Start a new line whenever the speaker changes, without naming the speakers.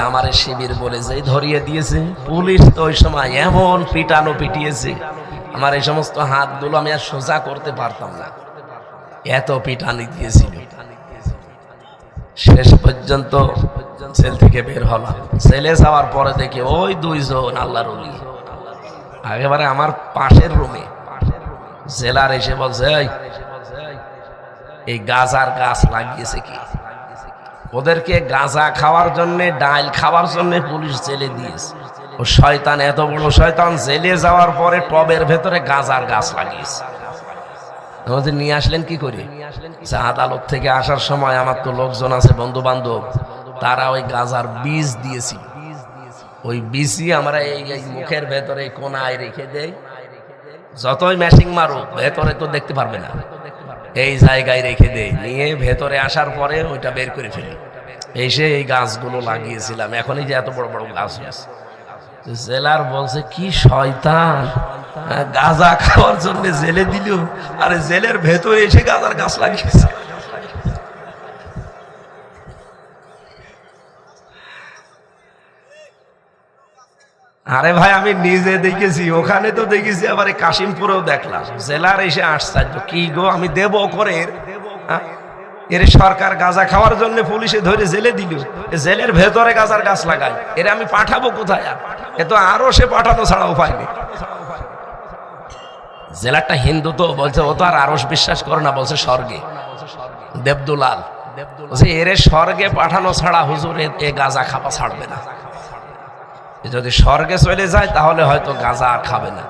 আমারে শিবির বলে যেই ধরিয়ে দিয়েছে পুলিশ, তো ওই সময় এমন পিটানো পিটিয়েছে আমার এই সমস্ত হাতগুলো আমি আর সোজা করতে পারতাম না, এত পিটানি দিয়েছিল। শেষ পর্যন্ত জেল থেকে বের হলাম। জেলে যাওয়ার পরে দেখি ওই দুইজন আল্লাহর ওলি একেবারে আমার পাশের রুমে জেলার এসে বলছে, এই গাজার গাছ লাগিয়েছে কি? ওদেরকে গাঁজা খাওয়ার জন্য, ডাইল খাওয়ার জন্য পুলিশ জেলে দিয়েছে। ও শয়তান, এত বড় শয়তান, জেলে যাওয়ার পরে টবের ভেতরে গাঁজার গাছ লাগিয়েছে। আমাদের নিয়ে আসলেন কি করে? আদালত থেকে আসার সময় আমার তো লোকজন আছে, বন্ধু বান্ধব, তারা ওই গাঁজার বীজ দিয়েছি। ওই বীজই আমরা এই মুখের ভেতরে কোনায় রেখে দেই, যতই ম্যাশিং মারো ভেতরে তো দেখতে পারবে না, এই জায়গায় রেখে দেই। নিয়ে ভেতরে আসার পরে ওইটা বের করে ফেলি। এসে এই গাছগুলো লাগিয়েছিলাম। এখনই যে এত বড় বড় গাছ হয়েছে। জেলার বলছে, কি শয়তান, গাঁজা খাওয়ার জন্য জেলে দিল, আরে জেলের ভেতরে এসে গাঁজার গাছ লাগিয়েছে। আরে ভাই, আমি নিজে দেখেছি, ওখানে তো দেখেছি, আবার কাশিমপুরেও দেখলাম। জেলার এসে আশ্চর্য, কি গো আমি দেব করে এর সরকার গাঁজা খাওয়ার জন্য পুলিশে ধরে জেলে দিল, জেলের ভেতরে গাঁজার গাছ লাগায়, এর আমি পাঠাবো কোথায়? আর এ তো আরো সে পাঠানো ছাড়া উপায় নেই। জেলারটা হিন্দু তো বলছে, ও তো আর আরস বিশ্বাস করে না, বলছে স্বর্গে। দেবদুলাল বলছে, এর স্বর্গে পাঠানো ছাড়া হুজুর এ গাঁজা খাওয়া ছাড়বে না। যদি স্বর্গে চলে যায় তাহলে হয়তো গাঁজা আর খাবে না।